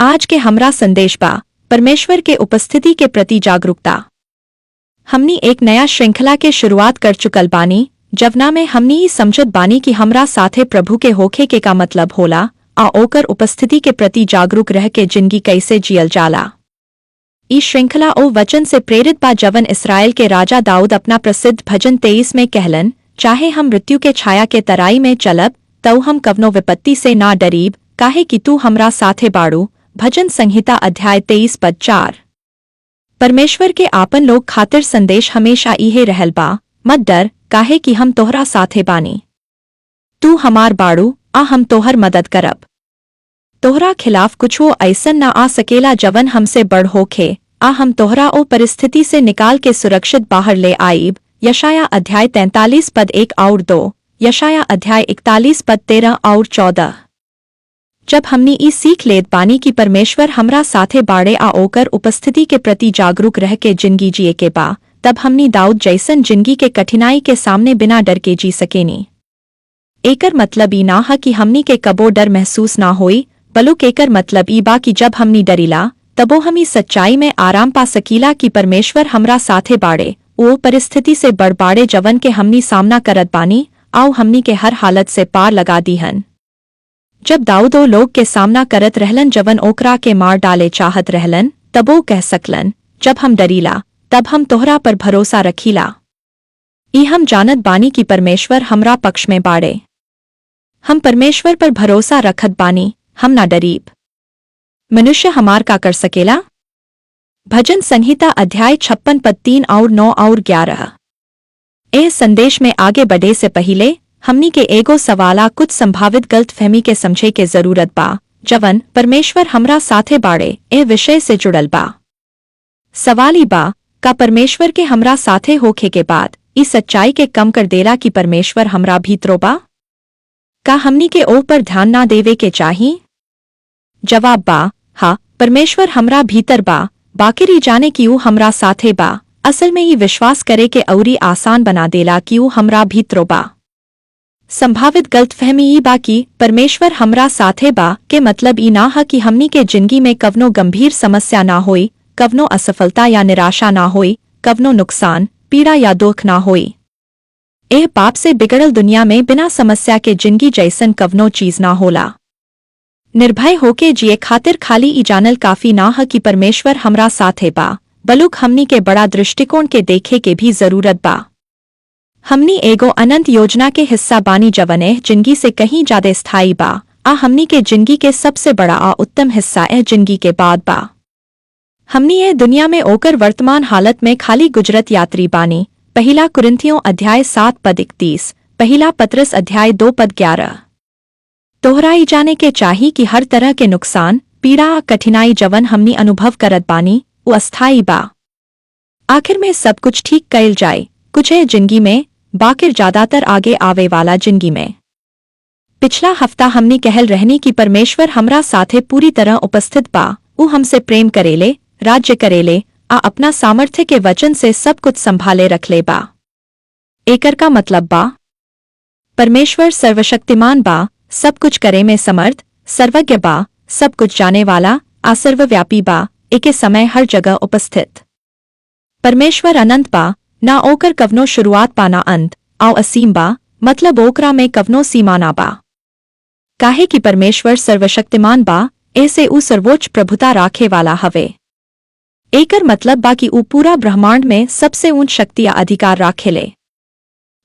आज के हमरा संदेश बा परमेश्वर के उपस्थिति के प्रति जागरूकता। हमनी एक नया श्रृंखला के शुरुआत कर चुकल बानी जवना में हमनी ई समझत बानी कि हमरा साथे प्रभु के होखे के का मतलब होला आ ओकर उपस्थिति के प्रति जागरूक रह के जिंदगी कैसे जियल जाला। ई श्रृंखला ओ वचन से प्रेरित बा जवन इसराइल के राजा दाऊद अपना प्रसिद्ध भजन 23 में कहलन, चाहे हम मृत्यु के छाया के तराई में चलब तऊ हम कवनो विपत्ति से ना डरीब, काहे कि तू हमरा साथे बाड़ू। भजन संहिता अध्याय 23 पद 4। परमेश्वर के आपन लोग खातिर संदेश हमेशा इहे रहल बा, मत डर काहे कि हम तोहरा साथे बानी। तू हमार बाड़ू आ हम तोहर मदद करब। तोहरा खिलाफ कुछो ऐसन ना आ सकेला जवन हमसे बड़ होखे, आ हम तोहरा ओ परिस्थिति से निकाल के सुरक्षित बाहर ले आईब। यशाया अध्याय 43 पद 1 और 2, यशाया अध्याय 41 पद 13 और 14। जब हमनी ई सीख लेत बानी कि परमेश्वर हमरा साथे बाड़े आ ओकर उपस्थिति के प्रति जागरूक रह के जिंदगी जिए के बा, तब हमनी दाऊद जैसन जिंदगी के कठिनाई के सामने बिना डर के जी सकेनी। एकर मतलब ई ना है कि हमनी के कबो डर महसूस ना होई, बल्कि एकर मतलब ई बा कि जब हमनी डरीला तबो हम ई सच्चाई में आराम पा सकीला कि परमेश्वर हमरा साथे बाड़े, वो परिस्थिति से बड़ बाड़े जवन के हमनी सामना करत बानी, आओ हमनी के हर हालत से पार लगा दीहन। जब दाऊद ओ लोग के सामना करत रहलन जवन ओकरा के मार डाले चाहत रहलन, तब वो कह सकलन, जब हम डरीला तब हम तोहरा पर भरोसा रखीला। ई हम जानत बानी कि परमेश्वर हमरा पक्ष में बाड़े। हम परमेश्वर पर भरोसा रखत बानी, हम ना डरीब। मनुष्य हमार का कर सकेला? भजन संहिता अध्याय 56 पद 3 और 9 और 11। एह संदेश में आगे बढ़े से पहिले हमनी के एगो सवाला कुछ संभावित गलतफहमी के समझे के जरूरत बा जवन परमेश्वर हमरा साथे बाड़े एह विषय से जुड़ल बा। सवाल ई बा, का परमेश्वर के हमरा साथे होखे के बाद इस सच्चाई के कम कर देला कि परमेश्वर हमरा भीतरो बा? का हमनी के ओह पर ध्यान ना देवे के चाही? जवाब बा, हाँ, परमेश्वर हमरा भीतर बा, बाकिर ई जाने कि ऊ हमरा साथे बा असल में ई विश्वास करे के औरी आसान बना देला कि ऊ हमरा भीतरो बा। संभावित गलतफहमी ई बा कि परमेश्वर हमरा साथे बा के मतलब ई ना है कि हमनी के जिंदगी में कवनो गंभीर समस्या ना होई, कवनो असफलता या निराशा ना होई, कवनो नुकसान, पीड़ा या दुख ना होई। एह पाप से बिगड़ल दुनिया में बिना समस्या के जिंदगी जैसन कवनो चीज ना होला। निर्भय होके जिए खातिर खाली ई जानल काफी ना है कि परमेश्वर हमरा साथे बा, बलुक हमनी के बड़ा दृष्टिकोण के देखे के भी जरूरत बा। हमनी एगो अनंत योजना के हिस्सा बानी जवने जिंदगी से कहीं ज्यादा स्थायी बा, आ हमनी के जिंदगी के सबसे बड़ा आ उत्तम हिस्सा एह जिंदगी के बाद बा। हमनी एह दुनिया में ओकर वर्तमान हालत में खाली गुजरत यात्री बानी। पहला कुरिन्थियों अध्याय 7 पद 31, पहला पत्रस अध्याय 2 पद 11। तोहराई जाने के चाही कि हर तरह के नुकसान, पीड़ा आ कठिनाई जवन हमनी अनुभव करत बानी वो अस्थायी बा। आखिर में सब कुछ ठीक कइल जाए, कुछ है जिंदगी में, बाकिर ज्यादातर आगे आवे वाला जिंदगी में। पिछला हफ्ता हमने कहल रहनी कि परमेश्वर हमरा साथे पूरी तरह उपस्थित बा, ऊ हमसे प्रेम करेले, राज्य करेले, आ अपना सामर्थ्य के वचन से सब कुछ संभाले रखले बा। एकर का मतलब बा, परमेश्वर सर्वशक्तिमान बा, सब कुछ करे में समर्थ, सर्वज्ञ बा, सब कुछ जाने वाला, आ सर्वव्यापी बा, एके समय हर जगह उपस्थित। परमेश्वर अनंत बा, ना ओकर कवनो शुरुआत पा ना अंत, आओ असीम बा, मतलब ओकरा में कवनो सीमा ना बा। काहे कि परमेश्वर सर्वशक्तिमान बा, ऐसे ऊ सर्वोच्च प्रभुता राखे वाला हवे। एकर मतलब बा कि ऊ पूरा ब्रह्मांड में सबसे ऊंच शक्ति या अधिकार राखेले।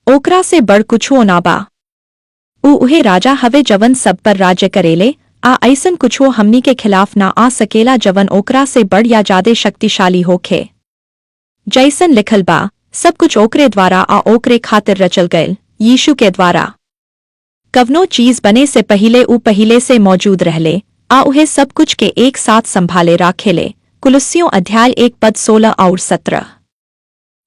ओकरा से बड़ कुछो ना बा। ऊ उहे राजा हवे जवन सब पर राज्य करेले, आ ऐसन कुछो हमनी के खिलाफ ना आ सकेला जवन ओकरा से बड़ या ज्यादा शक्तिशाली होखे। जैसन लिखल बा, सब कुछ ओकरे द्वारा आ ओकरे खातिर रचल गयल, यीशु के द्वारा। कवनो चीज बने से पहिले ऊ पहिले से मौजूद रहले, आ उहे सब कुछ के एक साथ संभाले राखेले। कुलुस्सियों अध्याय 1 पद 16 और 17।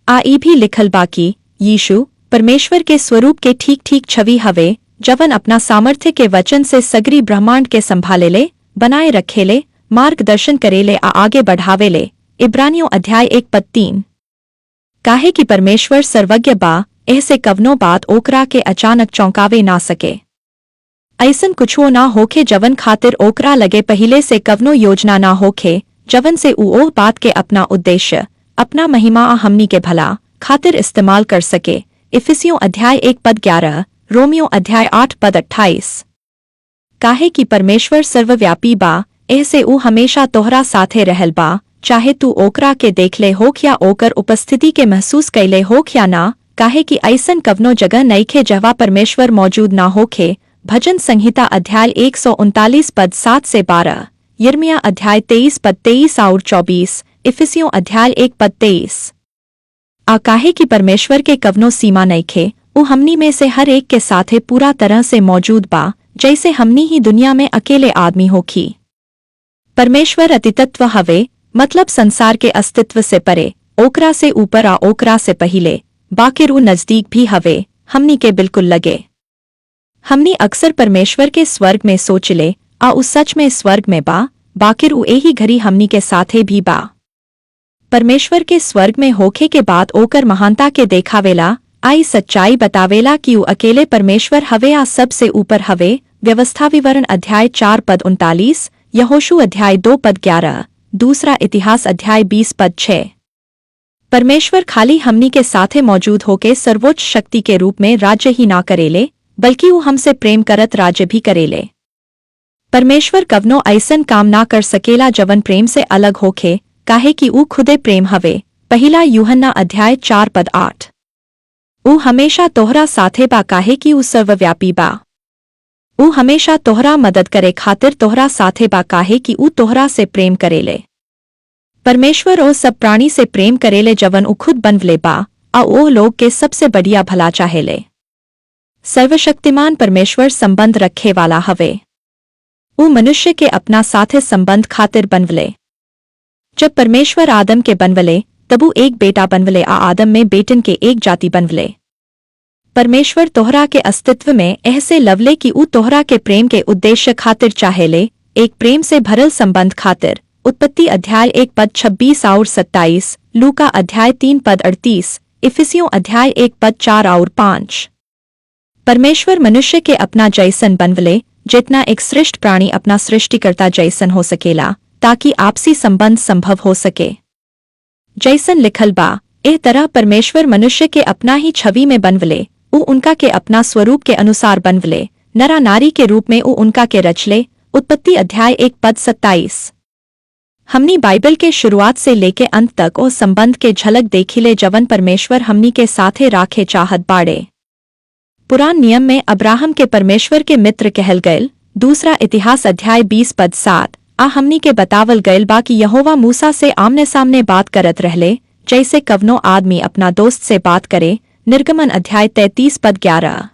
आ ई भी लिखल बा कि यीशु परमेश्वर के स्वरूप के ठीक ठीक छवि हवे, जवन अपना सामर्थ्य के वचन से सगरी ब्रह्मांड के संभालेले, बनाए रखेले, मार्गदर्शन करेले आ आगे बढ़ावेले। इब्रानियों अध्याय 1 पद 3। काहे कि परमेश्वर सर्वज्ञ बा, ऐसे कवनो बात ओकरा के अचानक चौंकावे ना सके। ऐसन कुछो ना होखे जवन खातिर ओकरा लगे पहिले से कवनो योजना ना होखे, जवन से ऊ ओह बात के अपना उद्देश्य, अपना महिमा आ हमनी के भला खातिर इस्तेमाल कर सके। इफिसियों अध्याय 1 पद 11, रोमियो अध्याय 8 पद 28। काहे कि परमेश्वर सर्वव्यापी बा, ऐसे ऊ हमेशा तोहरा साथे रहल बा, चाहे तू ओकरा के देखले होख या ओकर उपस्थिति के महसूस कैले होख या ना। काहे कि ऐसन कवनो जगह नइखे जहवा परमेश्वर मौजूद ना होखे। भजन संहिता अध्याय 139 पद 7 से 12, यिर्मयाह अध्याय 23 पद 23 और 24, इफिसियों अध्याय 1 पद 23। काहे कि परमेश्वर के कवनो सीमा नइखे, ऊ हमनी में से हर एक के साथे पूरा तरह से मौजूद बा, जैसे हमनी ही दुनिया में अकेले आदमी होखी। परमेश्वर अतितत्व हवे, मतलब संसार के अस्तित्व से परे, ओकरा से ऊपर आ ओकरा से पहिले, बाकिर ऊ नजदीक भी हवे, हमनी के बिल्कुल लगे। हमनी अक्सर परमेश्वर के स्वर्ग में सोचले, आ उस सच में स्वर्ग में बा, बाकिर ऊ एही घड़ी हमनी के साथे भी बा। परमेश्वर के स्वर्ग में होखे के बाद ओकर महानता के देखावेला, आई सच्चाई बतावेला कि ऊ अकेले परमेश्वर हवे आ सबसे ऊपर हवे। व्यवस्था विवरण अध्याय 4 पद 39, यहोशू अध्याय 2 पद 11, दूसरा इतिहास अध्याय 20 पद 6। परमेश्वर खाली हमनी के साथे मौजूद होके सर्वोच्च शक्ति के रूप में राज्य ही ना करेले, बल्कि ऊ हमसे प्रेम करत राज्य भी करेले। परमेश्वर कवनो ऐसन काम ना कर सकेला जवन प्रेम से अलग होखे, काहे कि ऊ खुदे प्रेम हवे। पहिला यूहन्ना अध्याय 4 पद 8। ऊ हमेशा तोहरा साथे बा, काहे कि ऊ सर्वव्यापी बा। ऊ हमेशा तोहरा मदद करे खातिर तोहरा साथे बा, काहे कि ऊ तोहरा से प्रेम करेले। परमेश्वर ओ सब प्राणी से प्रेम करेले जवन ऊ खुद बनवले बा, आ ओह लोग के सबसे बढ़िया भला चाहेले। सर्वशक्तिमान परमेश्वर संबंध रखे वाला हवे। ऊ मनुष्य के अपना साथे संबंध खातिर बनवले। जब परमेश्वर आदम के बनवले, तब ऊ एक बेटा बनवले आ आदम में बेटन के एक जाति बनवले। परमेश्वर तोहरा के अस्तित्व में ऐसे लवले कि ऊ तोहरा के प्रेम के उद्देश्य खातिर चाहेले, एक प्रेम से भरल संबंध खातिर। उत्पत्ति अध्याय 1 पद 26 और 27, लूका अध्याय 3 पद 38, इफिसियों अध्याय 1 पद 4 और 5। परमेश्वर मनुष्य के अपना जैसन बनवले, जितना एक श्रेष्ठ प्राणी अपना सृष्टिकर्ता जैसन हो सकेला, ताकि आपसी संबंध संभव हो सके। जैसन लिखल बा, एह तरह परमेश्वर मनुष्य के अपना ही छवि में बनवले, ऊ उनका के अपना स्वरूप के अनुसार बनवले, नरा नारी के रूप में ऊ उनका के रचले। उत्पत्ति अध्याय 1 पद 27। हमनी बाइबल के शुरुआत से लेके अंत तक ओ संबंध के झलक देखिले जवन परमेश्वर हमनी के साथे राखे चाहत बाड़े। पुरान नियम में अब्राहम के परमेश्वर के मित्र कहल गयल। दूसरा इतिहास अध्याय 20 पद 7 हमनी के बतावल गयल बा कि यहोवा मूसा से आमने सामने बात करत रहले, जैसे कवनो आदमी अपना दोस्त से बात करे। निर्गमन अध्याय 33 पद 11।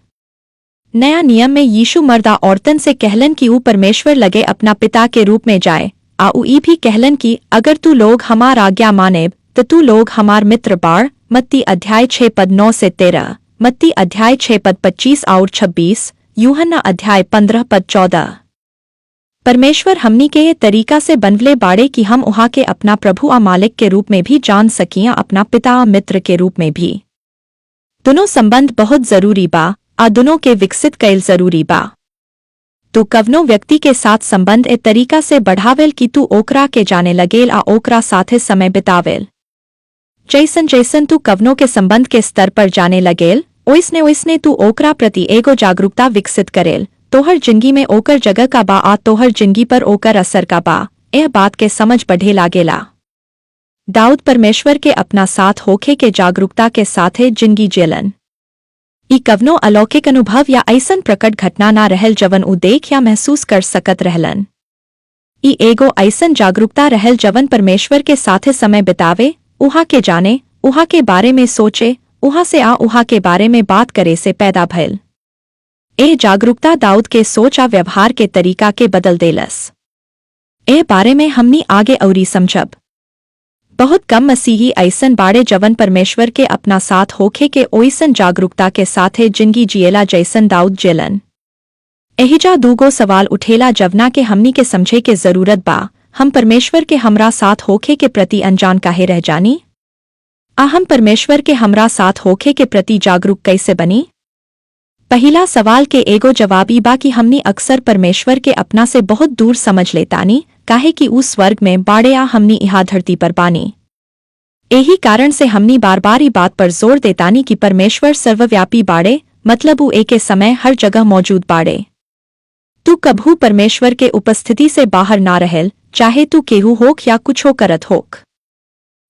नया नियम में यीशु मर्दा औरतन से कहलन कि ऊ परमेश्वर लगे अपना पिता के रूप में जाए, आ ऊ ई भी कहलन कि अगर तू लोग हमार आज्ञा मानेब तो तू लोग हमार मित्र बाड़। मत्ती अध्याय 6 पद 9 से 13, मत्ती अध्याय 6 पद 25 और 26, यूहन्ना अध्याय 15 पद 14। परमेश्वर हमनी के ये तरीका से बनवले बाड़े कि हम उहा के अपना प्रभु आ मालिक के रूप में भी जान सकिया, अपना पिता आ मित्र के रूप में भी। दोनों संबंध बहुत जरूरी बा, आ दोनों के विकसित कैल जरूरी बा। तू कवनो व्यक्ति के साथ संबंध ए तरीका से बढ़ावेल कि तू ओकरा के जाने लगेल आ ओकरा साथे समय बितावेल। जैसन जैसन तू कवनो के संबंध के स्तर पर जाने लगेल, ओइसने ओइसने तू ओकरा प्रति एगो जागरूकता विकसित करेल। तोहर जिंदगी में ओकर जगह का बा आ तोहर जिंदगी पर ओकर असर का बा, यह बात के समझ बढ़े लागेला। दाऊद परमेश्वर के अपना साथ होखे के जागरूकता के साथे जिंदगी जेलन। ई कवनो अलौकिक अनुभव या ऐसन प्रकट घटना ना रहल जवन ऊ देख या महसूस कर सकत रहलन। ई एगो ऐसन जागरूकता रहल जवन परमेश्वर के साथे समय बितावे, उहा के जाने, उहा के बारे में सोचे, उहा से आ उहा के बारे में बात करे से पैदा भइल। एह जागरूकता दाऊद के सोच आ व्यवहार के तरीका के बदल देलस। एह बारे में हमनी आगे अउरी समझब। बहुत कम मसीही ऐसन बाड़े जवन परमेश्वर के अपना साथ होखे के ओइसन जागरूकता के साथे जिंदगी जिएला जैसन दाऊद जेलन। एहिजा दूगो सवाल उठेला जवना के हमनी के समझे के जरूरत बा। हम परमेश्वर के हमरा साथ होखे के प्रति अनजान काहे रह जानी? हम परमेश्वर के हमरा साथ होखे के प्रति जागरूक कैसे बनी? पहला सवाल के एगो जवाबी बा कि हमनी अक्सर परमेश्वर के अपना से बहुत दूर समझ लेतानी, काहे कि ऊ स्वर्ग में बाड़े आ हमनी इहा धरती पर बानी। यही कारण से हमनी बार बार ई बात पर जोर देतानी कि परमेश्वर सर्वव्यापी बाड़े, मतलब ऊ एके समय हर जगह मौजूद बाड़े। तू कभू परमेश्वर के उपस्थिति से बाहर ना रहल, चाहे तू केहू होक या कुछ हो करत होक।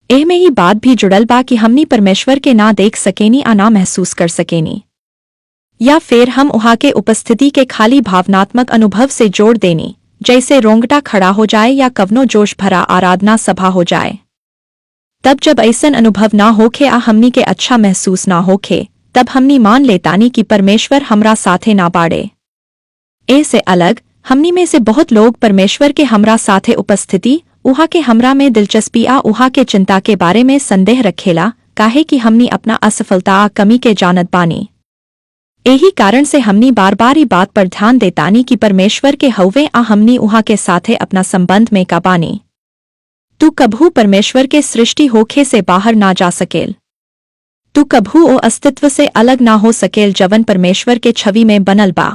एहमे ही बात भी जुड़ल बा कि हमनी परमेश्वर के ना देख सकेनी आ ना महसूस कर सकेनी, या फिर हम उहा के उपस्थिति के खाली भावनात्मक अनुभव से जोड़ देनी, जैसे रोंगटा खड़ा हो जाए या कवनो जोश भरा आराधना सभा हो जाए। तब जब ऐसन अनुभव ना होखे आ हमनी के अच्छा महसूस ना होखे, तब हमनी मान लेतानी कि परमेश्वर हमरा साथे ना बाड़े। ए से अलग हमनी में से बहुत लोग परमेश्वर के हमरा साथे उपस्थिति, उहा के हमरा में दिलचस्पी आ उहा के चिंता के बारे में संदेह रखेला, काहे कि हमनी अपना असफलता आ कमी के जानत बानी। यही कारण से हमनी बार बार ई बात पर ध्यान देतानी कि परमेश्वर के हौवे आ हमनी उहा के साथे अपना संबंध में का बानी। तू कभू परमेश्वर के सृष्टि होखे से बाहर ना जा सकेल। तू कभू ओ अस्तित्व से अलग ना हो सकेल जवन परमेश्वर के छवि में बनल बा।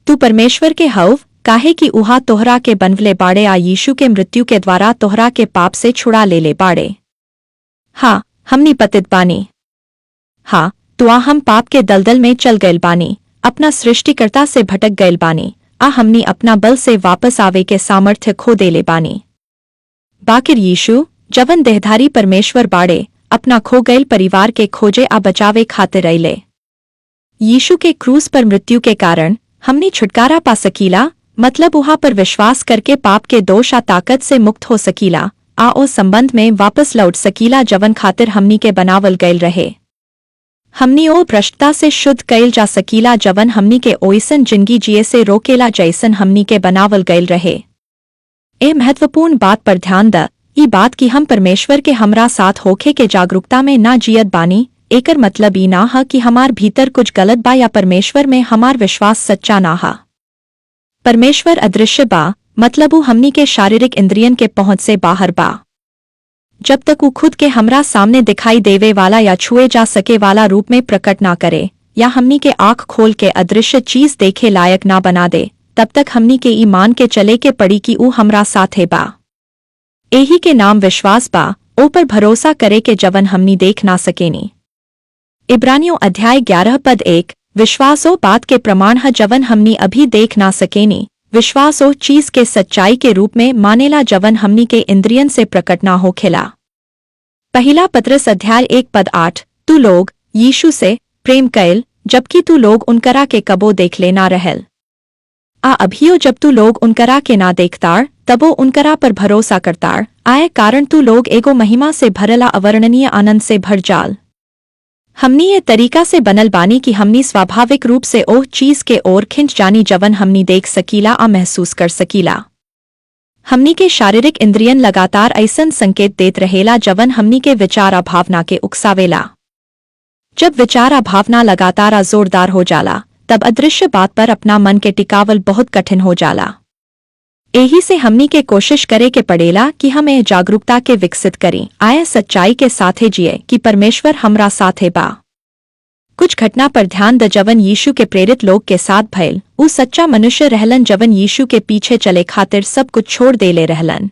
तू परमेश्वर के हौव, काहे कि उहा तोहरा के बनवले बाड़े आ यीशु के मृत्यु के द्वारा तोहरा के पाप से छुड़ा ले बाड़े। हाँ, हमनी पतित बानी। हाँ, तो हम पाप के दलदल में चल गयल बानी, अपना सृष्टिकर्ता से भटक गयल बानी, आ हमनी अपना बल से वापस आवे के सामर्थ्य खो देले बानी। बाकिर यीशु, जवन देहधारी परमेश्वर बाड़े, अपना खो गयल परिवार के खोजे आ बचावे खातिर अइले। यीशु के क्रूस पर मृत्यु के कारण हमनी छुटकारा पा सकीला, मतलब उहा पर विश्वास करके पाप के दोष आ ताकत से मुक्त हो सकीला, आ ओ संबंध में वापस लौट सकीला जवन खातिर हमनी के बनावल गयल रहे। हमनी ओ भ्रष्टता से शुद्ध कइल जा सकीला जवन हमनी के ओइसन जिंदगी जिए से रोकेला जैसन हमनी के बनावल गयल रहे। ए महत्वपूर्ण बात पर ध्यान द, ई बात कि हम परमेश्वर के हमरा साथ होखे के जागरूकता में ना जियत बानी, एकर मतलब ई ना ह कि हमार भीतर कुछ गलत बा या परमेश्वर में हमार विश्वास सच्चा ना हा। परमेश्वर अदृश्य बा, मतलब ऊ हमनी के शारीरिक इंद्रियन के पहुंच से बाहर बा। जब तक ऊ खुद के हमरा सामने दिखाई देवे वाला या छुए जा सके वाला रूप में प्रकट ना करे, या हमनी के आँख खोल के अदृश्य चीज देखे लायक ना बना दे, तब तक हमनी के ईमान के चले के पड़ी कि ऊ हमरा साथे बा। एही के नाम विश्वास बा, ओ पर भरोसा करे के जवन हमनी देख ना सकेनी। इब्रानियों अध्याय 11 पद 1, विश्वास ओ बात के प्रमाण है जवन हमनी अभी देख ना सकेनी। विश्वास ओ चीज के सच्चाई के रूप में मानेला जवन हमनी के इंद्रियन से प्रकट ना होखेला। पहला पत्रस अध्याय 1 पद 8, तू लोग यीशु से प्रेम कैल, जबकि तू लोग उनकरा के कबो देख ले ना रहल। आ अभियो जब तू लोग उनकरा के ना देखतार, तबो उनकरा पर भरोसा करतार, आए कारण तू लोग एगो महिमा से भरला अवर्णनीय आनंद से भर जाल। हमनी ये तरीका से बनल बानी कि हमनी स्वाभाविक रूप से ओह चीज के ओर खिंच जानी जवन हमनी देख सकीला आ महसूस कर सकीला। हमनी के शारीरिक इंद्रियन लगातार ऐसन संकेत देत रहेला जवन हमनी के विचार आ भावना के उकसावेला। जब विचार आ भावना लगातार आ जोरदार हो जाला, तब अदृश्य बात पर अपना मन के टिकावल बहुत कठिन हो जाला। यही से हमनी के कोशिश करे के पड़ेला कि हम ए जागरूकता के विकसित करें, आए सच्चाई के साथे जिए कि परमेश्वर हमरा साथे बा। कुछ घटना पर ध्यान द जवन यीशु के प्रेरित लोग के साथ भयल, ऊ सच्चा मनुष्य रहलन जवन यीशु के पीछे चले खातिर सब कुछ छोड़ देले रहलन।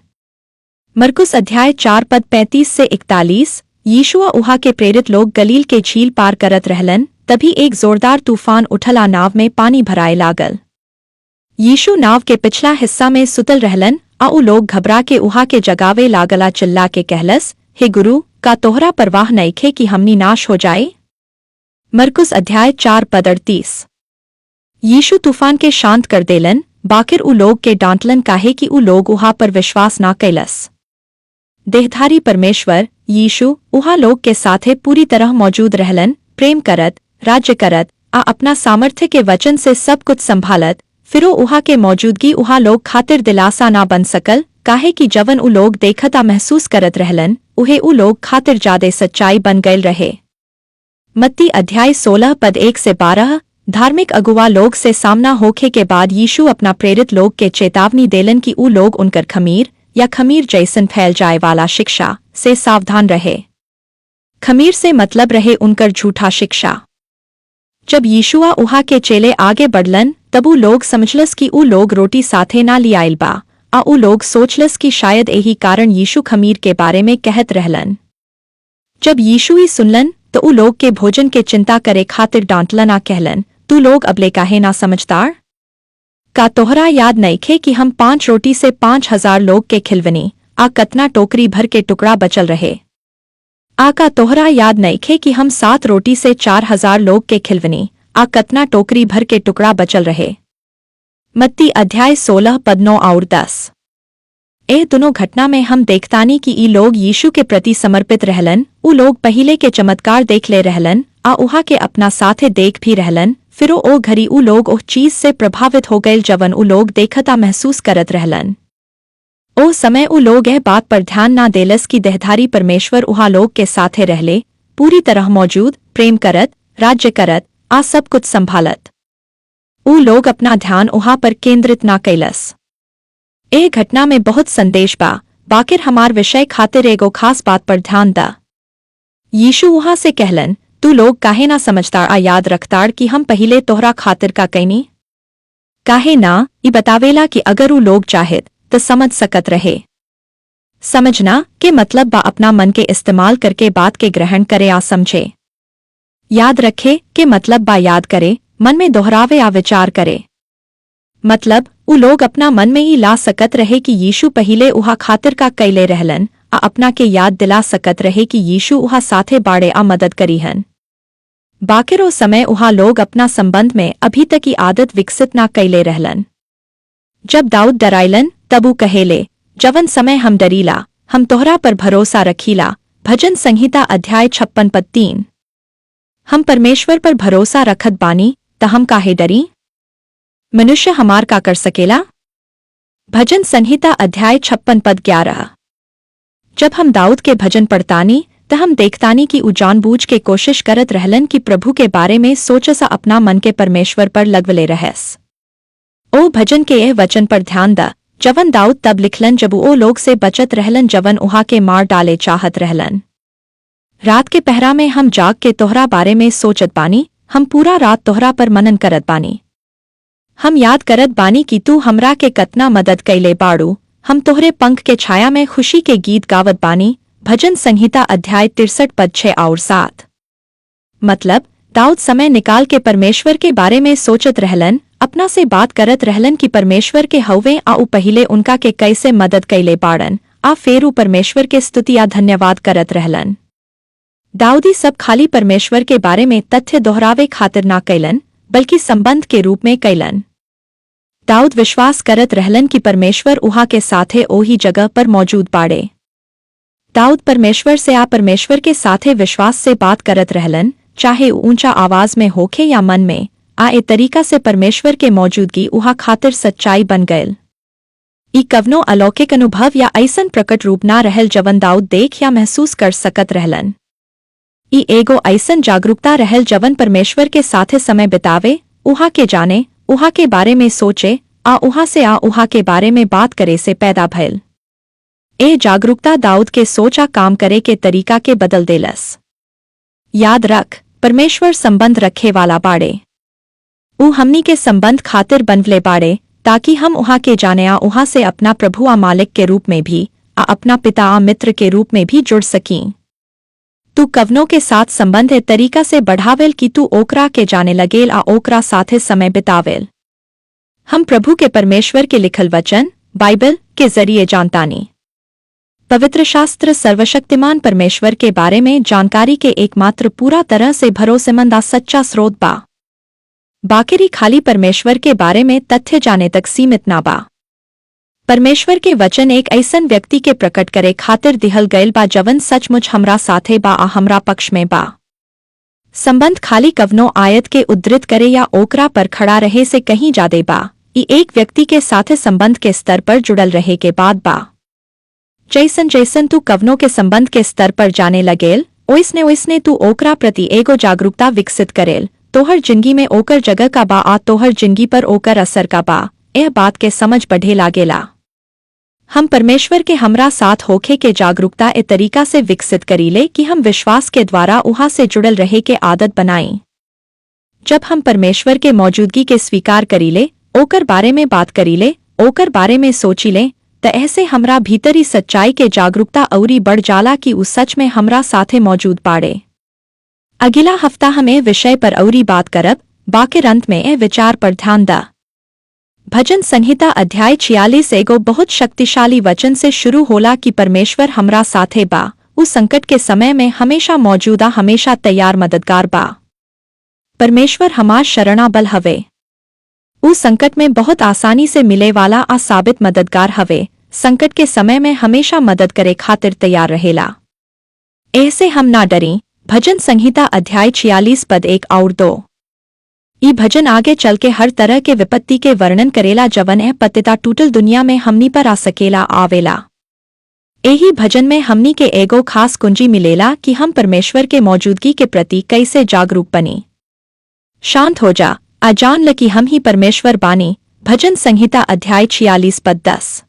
मरकुस अध्याय 4 पद 35 से 41, यीशु आ उहा के प्रेरित लोग गलील के झील पार करत रहलन, तभी एक जोरदार तूफान उठला नाव में पानी भराए लागल। यीशु नाव के पिछला हिस्सा में सुतल रहलन, आ ऊ लोग घबरा के उहा के जगावे लागला चिल्ला के कहलस, हे गुरु, का तोहरा परवाह नइखे कि हमनी नाश हो जाए। मरकुस अध्याय 4 पद 38। यीशु तूफान के शांत कर देलन, बाकिर ऊ लोग के डांटलन काहे कि ऊ लोग उहा पर विश्वास ना कैलस। देहधारी परमेश्वर यीशु उहा लोग के साथे पूरी तरह मौजूद रहलन, प्रेम करत, राज्य करत, आ अपना सामर्थ्य के वचन से सब कुछ संभालत। फिरो उहा के मौजूदगी उहा लोग खातिर दिलासा ना बन सकल, काहे कि जवन ऊ लोग देखता महसूस करत रहलन, उहे ऊ लोग खातिर जादे सच्चाई बन गयल रहे। मत्ती अध्याय 16 पद 1 से 12, धार्मिक अगुवा लोग से सामना होखे के बाद यीशु अपना प्रेरित लोग के चेतावनी देलन कि ऊ लोग उनकर खमीर या खमीर जैसन फैल जाए वाला शिक्षा से सावधान रहे। खमीर से मतलब रहे उनकर झूठा शिक्षा। जब यीशुआ उहा के चेले आगे बढ़लन तब ऊ लोग समझलस कि ऊ लोग रोटी साथे ना लियाइल बा आ ऊ लोग सोचलस कि शायद यही कारण यीशु खमीर के बारे में कहत रहलन। जब यीशु ही सुनलन तो ऊ लोग के भोजन के चिंता करे खातिर डांटलन आ कहलन, तू लोग अबले काहे ना समझदार? का तोहरा याद नइखे कि हम 5 रोटी से 5,000 लोग के खिलवनी आ कतना टोकरी भर के टुकड़ा बचल रहे? का तोहरा याद नइखे कि हम 7 रोटी से 4,000 लोग के खिलवनी आ कतना टोकरी भर के टुकड़ा बचल रहे? मत्ती अध्याय 16 पद 9 और 10। दोनों घटना में हम देखतानी कि ई लोग यीशु के प्रति समर्पित रहलन। ऊ लोग पहिले के चमत्कार देख ले रहलन आ उहा के अपना साथे देख भी रहलन। फिरो ओ घड़ी ऊ लोग ओह चीज से प्रभावित हो गए जवन ऊ लोग देखता महसूस करत रहलन। ओ समय ऊ लोग यह बात पर ध्यान ना देलस कि देहधारी परमेश्वर उहा लोग के साथे रहले, पूरी तरह मौजूद, प्रेम करत, राज्य करत आ सब कुछ संभालत। ऊ लोग अपना ध्यान उहा पर केंद्रित ना कैलस। ए घटना में बहुत संदेश बा, बाकिर हमार विषय खातिर एगो खास बात पर ध्यान दा। यीशु उहा से कहलन, तू लोग काहे ना समझदार आ याद रखतार कि हम पहिले तोहरा खातिर का कैनी? काहे ना, ई बतावेला कि अगर ऊ लोग चाहेत तो समझ सकत रहे। समझना के मतलब बा अपना मन के इस्तेमाल करके बात के ग्रहण करे आ समझे। याद रखे के मतलब बा याद करे, मन में दोहरावे आ विचार करे। मतलब ऊ लोग अपना मन में ही ला सकत रहे कि यीशु पहिले उहा खातिर का कैले रहलन आ अपना के याद दिला सकत रहे कि यीशु उहा साथे बाड़े आ मदद करीहन। बाकिर ओ समय उहा लोग अपना संबंध में अभी तक की आदत विकसित ना कैले रहलन। जब दाऊद डराइलन तब ऊ कहेले, जवन समय हम डरीला हम तोहरा पर भरोसा रखीला। भजन संहिता अध्याय 56 पद 3। हम परमेश्वर पर भरोसा रखत बानी त हम काहे डरी? मनुष्य हमार का कर सकेला? भजन संहिता अध्याय 56 पद 11। जब हम दाऊद के भजन पढ़तानी त हम देखतानी कि ऊ जानबूझ के कोशिश करत रहलन कि प्रभु के बारे में सोचसा अपना मन के परमेश्वर पर लगवले रहस। ओ भजन के यह वचन पर ध्यान दा जवन दाऊद तब लिखलन जब ओ लोग से बचत रहलन जवन उहा के मार डाले चाहत रहलन। रात के पहरा में हम जाग के तोहरा बारे में सोचत बानी, हम पूरा रात तोहरा पर मनन करत बानी। हम याद करत बानी कि तू हमरा के कतना मदद कैले बाड़ू। हम तोहरे पंख के छाया में खुशी के गीत गावत बानी। भजन संहिता अध्याय 63 पद 6 और 7। मतलब दाऊद समय निकाल के परमेश्वर के बारे में सोचत रहलन, अपना से बात करत रहलन कि परमेश्वर के हवे आ ऊ पहिले उनका के कैसे मदद कैले बाड़न आ फेर ऊ परमेश्वर के स्तुति आ धन्यवाद करत रहलन। दाऊदी सब खाली परमेश्वर के बारे में तथ्य दोहरावे खातिर ना कैलन बल्कि संबंध के रूप में कैलन। दाऊद विश्वास करत रहलन कि परमेश्वर उहा के साथे ओही जगह पर मौजूद बाड़े। दाऊद परमेश्वर से आ परमेश्वर के साथे विश्वास से बात करत रहलन, चाहे ऊंचा आवाज में होखे या मन में। ए तरीका से परमेश्वर के मौजूदगी उहा खातिर सच्चाई बन गयल। ई कवनो अलौकिक अनुभव या ऐसन प्रकट रूप ना रहल जवन दाऊद देख या महसूस कर सकत रहलन। ई एगो ऐसन जागरूकता रहल जवन परमेश्वर के साथे समय बितावे, उहा के जाने, उहा के बारे में सोचे आ उहा के बारे में बात करे से पैदा भयल। ए जागरूकता दाऊद के सोचा काम करे के तरीका के बदल देलस। याद रख, परमेश्वर संबंध रखे वाला बाड़े। ऊ हमनी के संबंध खातिर बनवले बाड़े ताकि हम उहा के जाने आ उहा से अपना प्रभु आ मालिक के रूप में भी आ अपना पिता आ मित्र के रूप में भी जुड़ सकीं। तू कवनों के साथ संबंध ए तरीका से बढ़ावेल कि तू ओकरा के जाने लगेल आ ओकरा साथे समय बितावेल। हम प्रभु के परमेश्वर के लिखल वचन बाइबल के जरिए जानतानी। पवित्र शास्त्र सर्वशक्तिमान परमेश्वर के बारे में जानकारी के एकमात्र पूरा तरह से भरोसेमंद आ सच्चा स्रोत बा। बाकिरी खाली परमेश्वर के बारे में तथ्य जाने तक सीमित ना बा। परमेश्वर के वचन एक ऐसन व्यक्ति के प्रकट करे खातिर दिहल गयल बा जवन सचमुच हमरा साथे बा आ हमरा पक्ष में बा। संबंध खाली कवनो आयत के उद्धृत करे या ओकरा पर खड़ा रहे से कहीं जादे बा। ई एक व्यक्ति के साथे संबंध के स्तर पर जुड़ल रहे के बाद बा। जैसन तू कवनों के संबंध के स्तर पर जाने लगेल, ओइसने तू ओकरा प्रति एगो जागरूकता विकसित करेल। तोहर जिंदगी में ओकर जगह का बा आ तोहर जिंदगी पर ओकर असर का बा, यह बात के समझ बढ़े लागेला। हम परमेश्वर के हमरा साथ होखे के जागरूकता ए तरीका से विकसित करीले कि हम विश्वास के द्वारा उहा से जुड़ल रहे के आदत बनाई। जब हम परमेश्वर के मौजूदगी के स्वीकार करीले, ओकर बारे में बात करीले, ओकर बारे में सोचीले, त ऐसे हमरा भीतरी सच्चाई के जागरूकता औरी बढ़ जाला कि उस सच में हमरा साथे मौजूद पाड़े। अगला हफ्ता हम ए विषय पर औरी बात करब, बाकिर अंत में ए विचार पर ध्यान दा। भजन संहिता अध्याय 46 एगो बहुत शक्तिशाली वचन से शुरू होला कि परमेश्वर हमरा साथे बा, उस संकट के समय में हमेशा मौजूदा, हमेशा तैयार मददगार बा। परमेश्वर हमार शरणा बल हवे। उस संकट में बहुत आसानी से मिले वाला आ साबित मददगार हवे, संकट के समय में हमेशा मदद करे खातिर तैयार रहेला। ऐसे हम ना डरें। भजन संहिता अध्याय 46 पद 1 और 2। ई भजन आगे चल के हर तरह के विपत्ति के वर्णन करेला जवन है पतिता टूटल दुनिया में हमनी पर आ सकेला आवेला। यही भजन में हमनी के एगो खास कुंजी मिलेला कि हम परमेश्वर के मौजूदगी के प्रति कैसे जागरूक बनी। शांत हो जा, आ जान ल कि हम ही परमेश्वर बानी। भजन संहिता अध्याय 46 पद 10।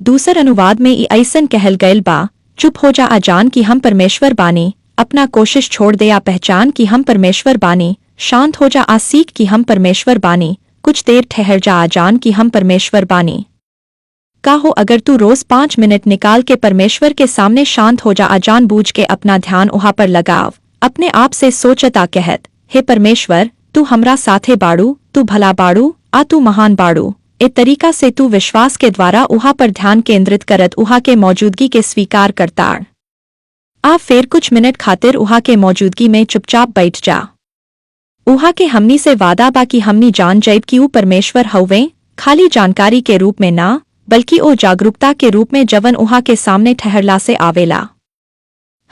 दूसर अनुवाद में ई ऐसन कहल गयल बा, चुप हो जा, आ जान कि हम परमेश्वर बानी। अपना कोशिश छोड़ दे, आ पहचान कि हम परमेश्वर बानी। शांत हो जा, आ सीख कि हम परमेश्वर बानी। कुछ देर ठहर जा, आ जान कि हम परमेश्वर बानी। का हो अगर तू रोज 5 मिनट निकाल के परमेश्वर के सामने शांत हो जा, आ जान बूझ के अपना ध्यान वहां पर लगाव, अपने आप से सोचता कहत, हे परमेश्वर, तू हमरा साथे बाड़ू, तू भला बाड़ू, आ तू महान बाड़ू। ए तरीका से तू विश्वास के द्वारा उहा पर ध्यान केंद्रित करत उहा के मौजूदगी के स्वीकार करताड़। आ फिर कुछ मिनट खातिर उहा के मौजूदगी में चुपचाप बैठ जा। उहा के हमनी से वादा बा कि हमनी जान जाइब कि ऊ परमेश्वर हवे, खाली जानकारी के रूप में ना, बल्कि ओ जागरूकता के रूप में जवन उहा के सामने ठहरला से आवेला।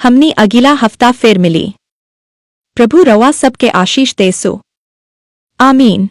हमनी अगला हफ्ता फिर मिली। प्रभु रवा सबके आशीष देसो। आमीन।